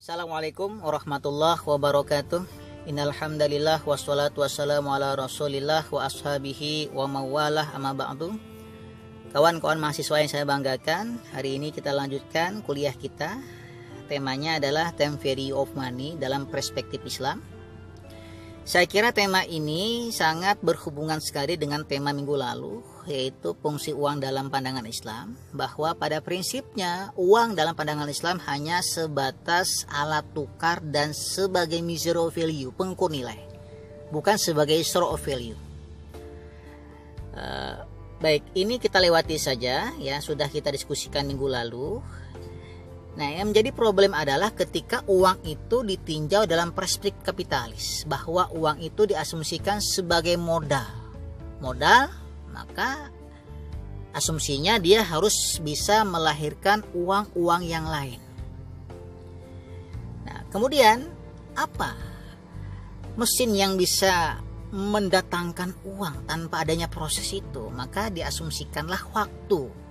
Assalamualaikum warahmatullahi wabarakatuh. Innal hamdalillah wassalatu wassalamu ala Rasulillah wa ashabihi wa mawalah amma ba'du. Kawan-kawan mahasiswa yang saya banggakan, hari ini kita lanjutkan kuliah kita. Temanya adalah time value of money dalam perspektif Islam. Saya kira tema ini sangat berhubungan sekali dengan tema minggu lalu, yaitu fungsi uang dalam pandangan Islam, bahwa pada prinsipnya uang dalam pandangan Islam hanya sebatas alat tukar dan sebagai measure of value, pengukur nilai, bukan sebagai store of value. Baik, ini kita lewati saja ya, sudah kita diskusikan minggu lalu. Nah, yang menjadi problem adalah ketika uang itu ditinjau dalam perspektif kapitalis, bahwa uang itu diasumsikan sebagai modal, maka asumsinya dia harus bisa melahirkan uang-uang yang lain. Nah, kemudian apa mesin yang bisa mendatangkan uang tanpa adanya proses itu? Maka diasumsikanlah waktu.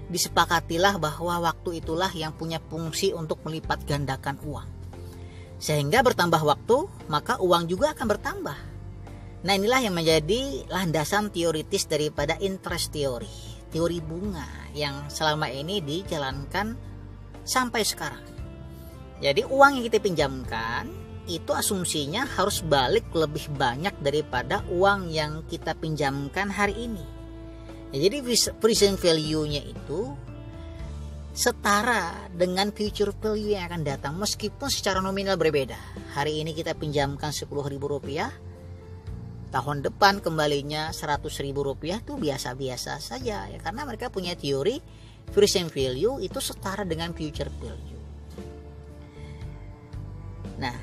Disepakatilah bahwa waktu itulah yang punya fungsi untuk melipat gandakan uang. Sehingga bertambah waktu, maka uang juga akan bertambah. Nah, inilah yang menjadi landasan teoritis daripada interest theory, teori bunga yang selama ini dijalankan sampai sekarang. Jadi uang yang kita pinjamkan itu asumsinya harus balik lebih banyak daripada uang yang kita pinjamkan hari ini. Jadi present value-nya itu setara dengan future value yang akan datang, meskipun secara nominal berbeda. Hari ini kita pinjamkan Rp10.000, tahun depan kembalinya Rp100.000 itu biasa-biasa saja ya, karena mereka punya teori present value itu setara dengan future value. Nah,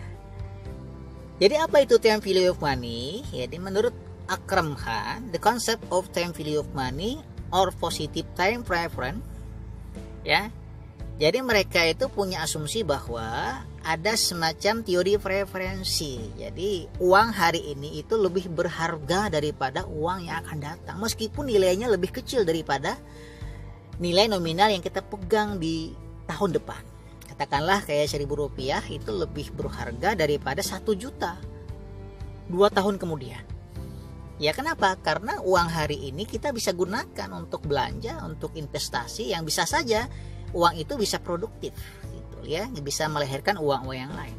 jadi apa itu time value of money? Jadi menurut Akram Khan, the concept of time value of money or positive time preference, ya. Jadi mereka itu punya asumsi bahwa ada semacam teori preferensi. Jadi uang hari ini itu lebih berharga daripada uang yang akan datang, meskipun nilainya lebih kecil daripada nilai nominal yang kita pegang di tahun depan. Katakanlah kayak Rp1.000 itu lebih berharga daripada 1 juta 2 tahun kemudian. Ya, kenapa? Karena uang hari ini kita bisa gunakan untuk belanja, untuk investasi yang bisa saja uang itu bisa produktif gitu ya, bisa melahirkan uang-uang yang lain.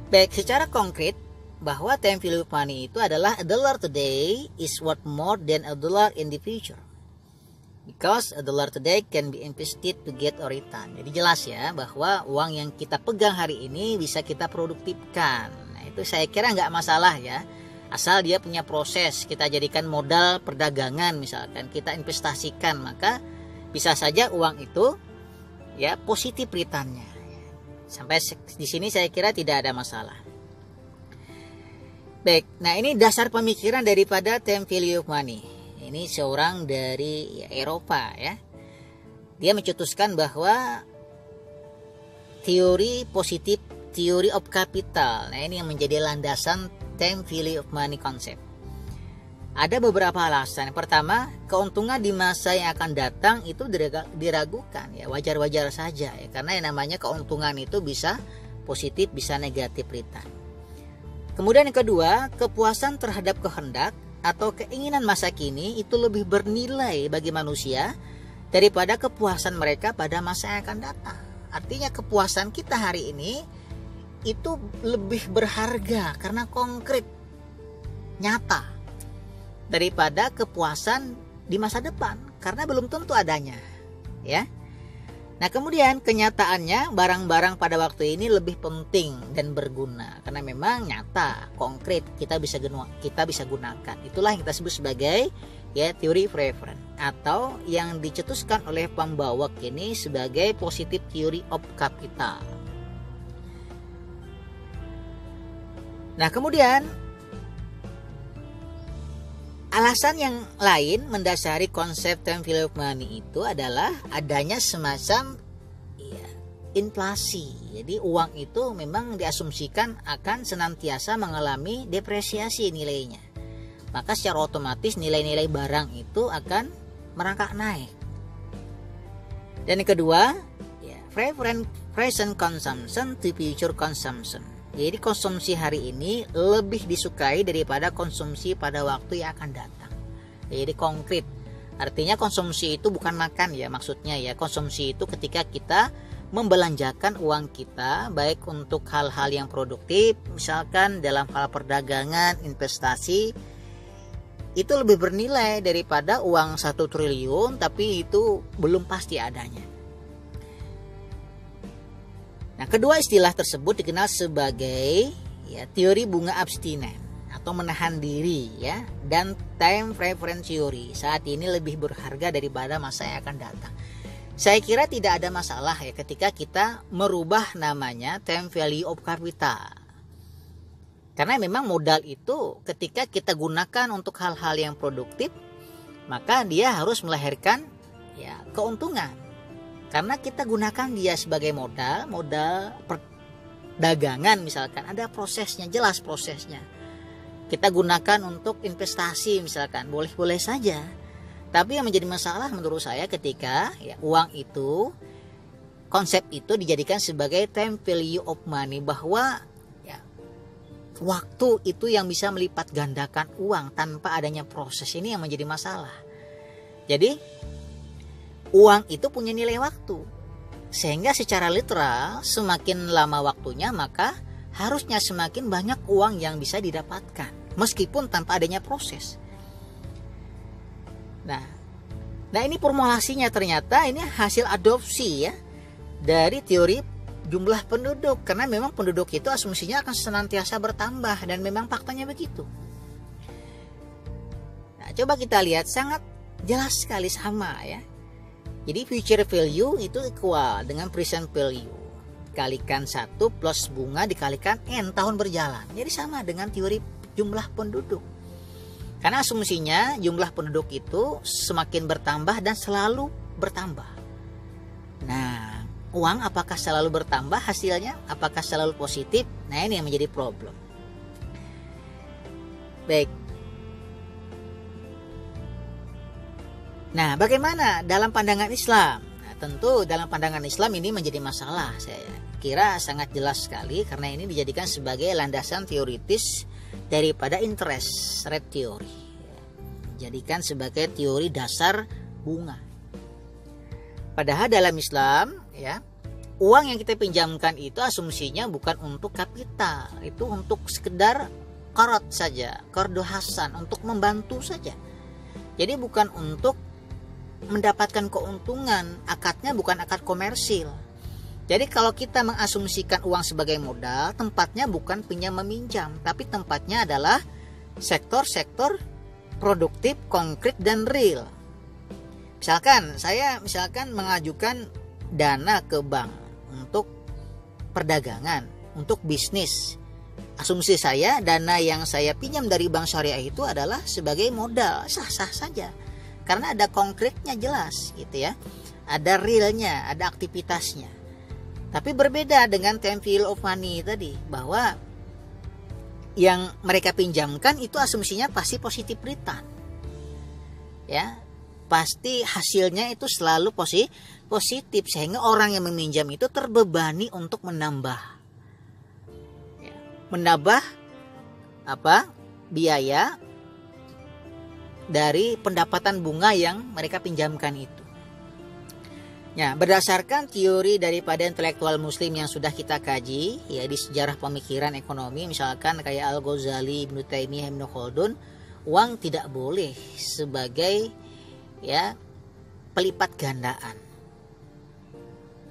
Baik, secara konkret bahwa time value of money itu adalah $1 today is worth more than $1 in the future. Because $1 today can be invested to get a return. Jadi jelas ya bahwa uang yang kita pegang hari ini bisa kita produktifkan. Nah, itu saya kira nggak masalah ya. Asal dia punya proses, kita jadikan modal perdagangan misalkan, kita investasikan, maka bisa saja uang itu ya positif returnnya. Sampai di sini saya kira tidak ada masalah. Baik, nah ini dasar pemikiran daripada time value of money. Ini seorang dari Eropa ya. Dia mencetuskan bahwa teori positif, teori of capital. Nah, ini yang menjadi landasan time value of money concept. Ada beberapa alasan. Pertama, keuntungan di masa yang akan datang itu diragukan ya, wajar-wajar saja ya, karena yang namanya keuntungan itu bisa positif, bisa negatif return. Kemudian yang kedua, kepuasan terhadap kehendak atau keinginan masa kini itu lebih bernilai bagi manusia daripada kepuasan mereka pada masa yang akan datang. Artinya kepuasan kita hari ini itu lebih berharga karena konkret, nyata, daripada kepuasan di masa depan karena belum tentu adanya ya. Nah, kemudian kenyataannya barang-barang pada waktu ini lebih penting dan berguna karena memang nyata, konkret, kita bisa gunakan. Itulah yang kita sebut sebagai ya teori preference atau yang dicetuskan oleh pembawa ini sebagai positive theory of capital. Nah, kemudian alasan yang lain mendasari konsep time value of money itu adalah adanya semacam ya, inflasi. Jadi uang itu memang diasumsikan akan senantiasa mengalami depresiasi nilainya. Maka secara otomatis nilai-nilai barang itu akan merangkak naik. Dan yang kedua, ya, present consumption to future consumption. Jadi konsumsi hari ini lebih disukai daripada konsumsi pada waktu yang akan datang. Jadi konkret. Artinya konsumsi itu bukan makan ya, maksudnya ya. Konsumsi itu ketika kita membelanjakan uang kita baik untuk hal-hal yang produktif, misalkan dalam hal perdagangan, investasi, itu lebih bernilai daripada uang 1 triliun tapi itu belum pasti adanya. Nah, kedua istilah tersebut dikenal sebagai ya, teori bunga abstinen atau menahan diri ya, dan time preference theory. Saat ini lebih berharga daripada masa yang akan datang. Saya kira tidak ada masalah ya ketika kita merubah namanya time value of capital. Karena memang modal itu ketika kita gunakan untuk hal-hal yang produktif, maka dia harus melahirkan ya keuntungan. Karena kita gunakan dia sebagai modal perdagangan misalkan, ada prosesnya, jelas prosesnya. Kita gunakan untuk investasi misalkan, boleh-boleh saja. Tapi yang menjadi masalah menurut saya ketika ya, uang itu, konsep itu dijadikan sebagai time value of money, bahwa ya, waktu itu yang bisa melipat gandakan uang tanpa adanya proses, ini yang menjadi masalah. Jadi uang itu punya nilai waktu, sehingga secara literal semakin lama waktunya maka harusnya semakin banyak uang yang bisa didapatkan meskipun tanpa adanya proses. Nah ini formulasinya ternyata ini hasil adopsi ya dari teori jumlah penduduk, karena memang penduduk itu asumsinya akan senantiasa bertambah dan memang faktanya begitu. Nah, coba kita lihat, sangat jelas sekali sama ya. Jadi future value itu equal dengan present value. Kalikan 1 plus bunga dikalikan N tahun berjalan. Jadi sama dengan teori jumlah penduduk. Karena asumsinya jumlah penduduk itu semakin bertambah dan selalu bertambah. Nah, uang apakah selalu bertambah hasilnya? Apakah selalu positif? Nah, ini yang menjadi problem. Baik. Nah, bagaimana dalam pandangan Islam? Nah, tentu dalam pandangan Islam ini menjadi masalah. Saya kira sangat jelas sekali karena ini dijadikan sebagai landasan teoritis daripada interest rate theory. Jadikan sebagai teori dasar bunga. Padahal dalam Islam ya, uang yang kita pinjamkan itu asumsinya bukan untuk kapital, itu untuk sekedar qarad saja, qardu hasan, untuk membantu saja. Jadi bukan untuk mendapatkan keuntungan, akadnya bukan akad komersil. Jadi kalau kita mengasumsikan uang sebagai modal, tempatnya bukan pinjam meminjam, tapi tempatnya adalah sektor-sektor produktif, konkret dan real. Misalkan saya mengajukan dana ke bank untuk perdagangan, untuk bisnis. Asumsi saya dana yang saya pinjam dari bank syariah itu adalah sebagai modal, sah-sah saja. Karena ada konkretnya jelas gitu ya. Ada realnya, ada aktivitasnya. Tapi berbeda dengan time value of money tadi, bahwa yang mereka pinjamkan itu asumsinya pasti positif return. Ya, pasti hasilnya itu selalu positif sehingga orang yang meminjam itu terbebani untuk menambah biaya dari pendapatan bunga yang mereka pinjamkan itu. Ya, berdasarkan teori daripada intelektual muslim yang sudah kita kaji ya di sejarah pemikiran ekonomi, misalkan kayak Al-Ghazali, Ibnu Taimiyah, Ibnu Khaldun, uang tidak boleh sebagai ya pelipat gandaan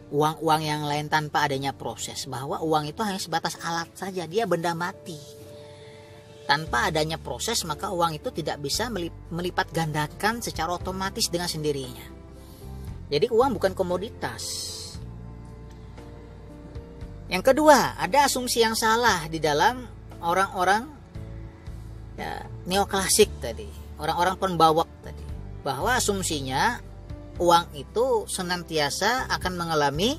uang-uang yang lain tanpa adanya proses, bahwa uang itu hanya sebatas alat saja, dia benda mati. Tanpa adanya proses maka uang itu tidak bisa melipat gandakan secara otomatis dengan sendirinya. Jadi uang bukan komoditas. Yang kedua, ada asumsi yang salah di dalam orang-orang ya, neoklasik tadi, orang-orang pembawak tadi, bahwa asumsinya uang itu senantiasa akan mengalami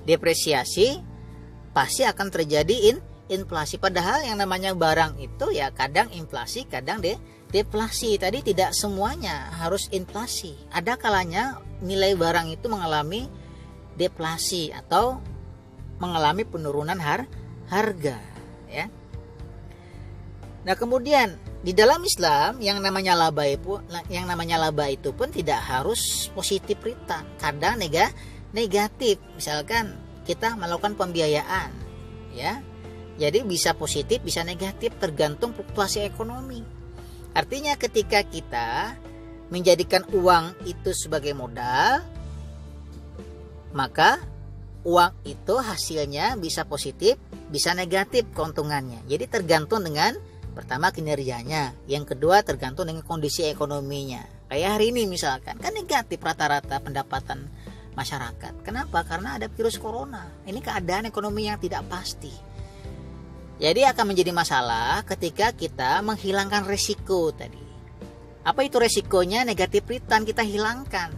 depresiasi, pasti akan terjadi inflasi. Padahal yang namanya barang itu ya kadang inflasi, kadang deflasi. Tadi tidak semuanya harus inflasi. Ada kalanya nilai barang itu mengalami deflasi atau mengalami penurunan harga, ya. Nah, kemudian di dalam Islam yang namanya laba itu pun tidak harus positif return. Kadang negatif. Misalkan kita melakukan pembiayaan, ya. Jadi bisa positif, bisa negatif tergantung fluktuasi ekonomi. Artinya ketika kita menjadikan uang itu sebagai modal, maka uang itu hasilnya bisa positif, bisa negatif keuntungannya. Jadi tergantung dengan pertama kinerjanya, yang kedua tergantung dengan kondisi ekonominya. Kayak hari ini misalkan, kan negatif rata-rata pendapatan masyarakat. Kenapa? Karena ada virus corona. Ini keadaan ekonomi yang tidak pasti. Jadi akan menjadi masalah ketika kita menghilangkan resiko tadi. Apa itu resikonya? Negatif return kita hilangkan.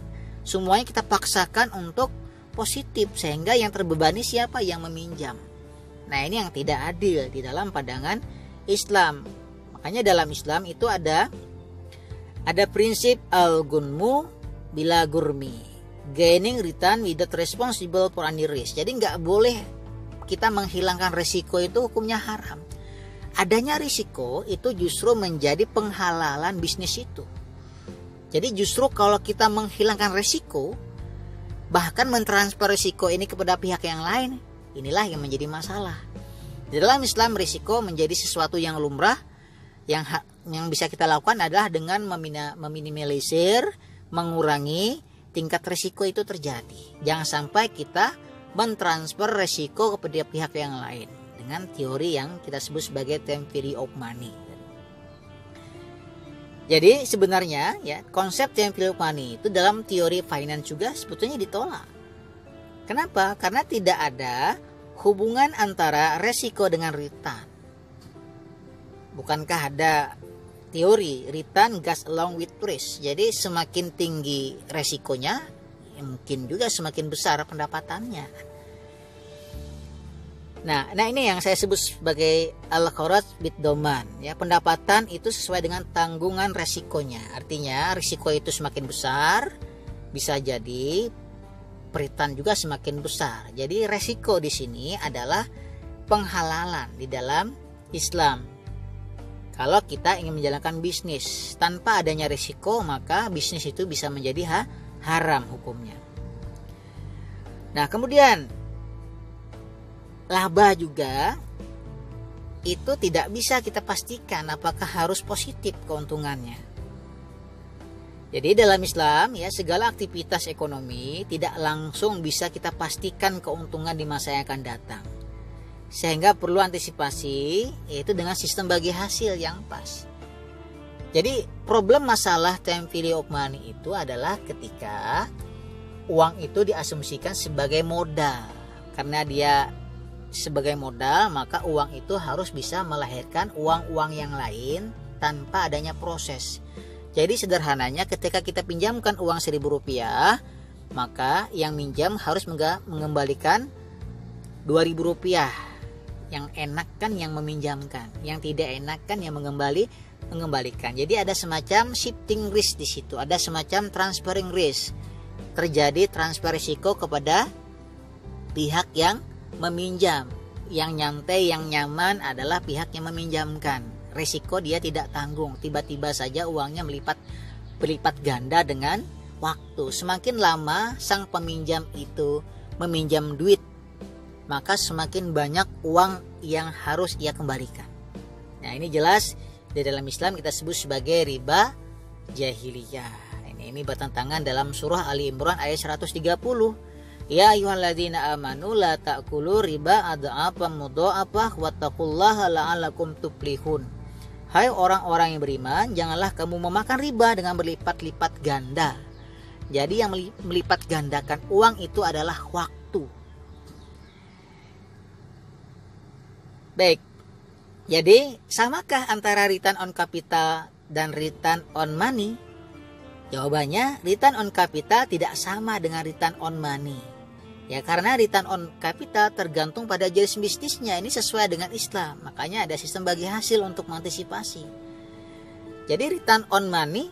Semuanya kita paksakan untuk positif, sehingga yang terbebani siapa? Yang meminjam. Nah, ini yang tidak adil di dalam pandangan Islam. Makanya dalam Islam itu ada prinsip al-gunmu bila gurmi, gaining return without responsible for any risk. Jadi nggak boleh kita menghilangkan risiko, itu hukumnya haram. Adanya risiko itu justru menjadi penghalalan bisnis itu. Jadi justru kalau kita menghilangkan risiko, bahkan mentransfer risiko ini kepada pihak yang lain, inilah yang menjadi masalah. Di dalam Islam risiko menjadi sesuatu yang lumrah. Yang bisa kita lakukan adalah dengan meminimalisir, mengurangi tingkat risiko itu terjadi. Jangan sampai kita mentransfer risiko kepada pihak yang lain dengan teori yang kita sebut sebagai time value of money. Jadi sebenarnya ya, konsep time value of money itu dalam teori finance juga sebetulnya ditolak. Kenapa? Karena tidak ada hubungan antara resiko dengan return. Bukankah ada teori return goes along with risk? Jadi semakin tinggi resikonya, ya mungkin juga semakin besar pendapatannya. Nah ini yang saya sebut sebagai al-kharaj bid doman. Ya, pendapatan itu sesuai dengan tanggungan resikonya. Artinya risiko itu semakin besar, bisa jadi return juga semakin besar. Jadi resiko di sini adalah penghalalan di dalam Islam. Kalau kita ingin menjalankan bisnis tanpa adanya risiko, maka bisnis itu bisa menjadi haram hukumnya. Nah, kemudian laba juga itu tidak bisa kita pastikan apakah harus positif keuntungannya. Jadi dalam Islam ya, segala aktivitas ekonomi tidak langsung bisa kita pastikan keuntungan di masa yang akan datang. Sehingga perlu antisipasi, yaitu dengan sistem bagi hasil yang pas. Jadi problem masalah time value of money itu adalah ketika uang itu diasumsikan sebagai modal. Karena dia sebagai modal, maka uang itu harus bisa melahirkan uang-uang yang lain tanpa adanya proses. Jadi sederhananya ketika kita pinjamkan uang Rp1.000, maka yang minjam harus mengembalikan Rp2.000. Yang enak kan yang meminjamkan, yang tidak enak kan yang mengembalikan. Jadi ada semacam shifting risk di situ, ada semacam transferring risk. Terjadi transfer risiko kepada pihak yang meminjam. Yang nyantai, yang nyaman adalah pihak yang meminjamkan. Risiko dia tidak tanggung, tiba-tiba saja uangnya berlipat ganda dengan waktu. Semakin lama sang peminjam itu meminjam duit, maka semakin banyak uang yang harus ia kembalikan. Nah, ini jelas di dalam Islam kita sebut sebagai riba jahiliyah. Ini bertentangan dalam surah Ali Imran ayat 130. Ya ayyuhalladzina amanu la ta'kulu riba adha'afan mudha'afah wattaqullaha la'allakum tuflihun. Hai orang-orang yang beriman, janganlah kamu memakan riba dengan berlipat-lipat ganda. Jadi yang melipat gandakan uang itu adalah waktu. Baik, jadi samakah antara return on capital dan return on money? Jawabannya, return on capital tidak sama dengan return on money. Ya, karena return on capital tergantung pada jenis bisnisnya. Ini sesuai dengan Islam, makanya ada sistem bagi hasil untuk mengantisipasi. Jadi return on money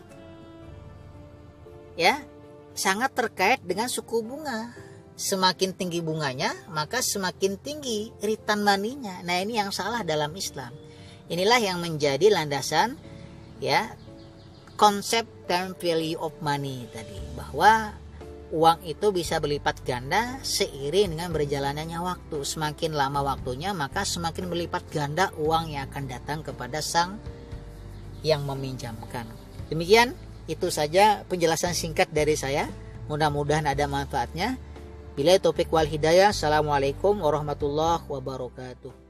ya sangat terkait dengan suku bunga. semakin tinggi bunganya, maka semakin tinggi return money-nya. Nah, ini yang salah dalam Islam. Inilah yang menjadi landasan ya konsep time value of money tadi, bahwa uang itu bisa berlipat ganda seiring dengan berjalannya waktu. Semakin lama waktunya, maka semakin berlipat ganda uang yang akan datang kepada sang yang meminjamkan. Demikian, itu saja penjelasan singkat dari saya. Mudah-mudahan ada manfaatnya. Bila taufiq wal hidayah. Assalamualaikum warahmatullahi wabarakatuh.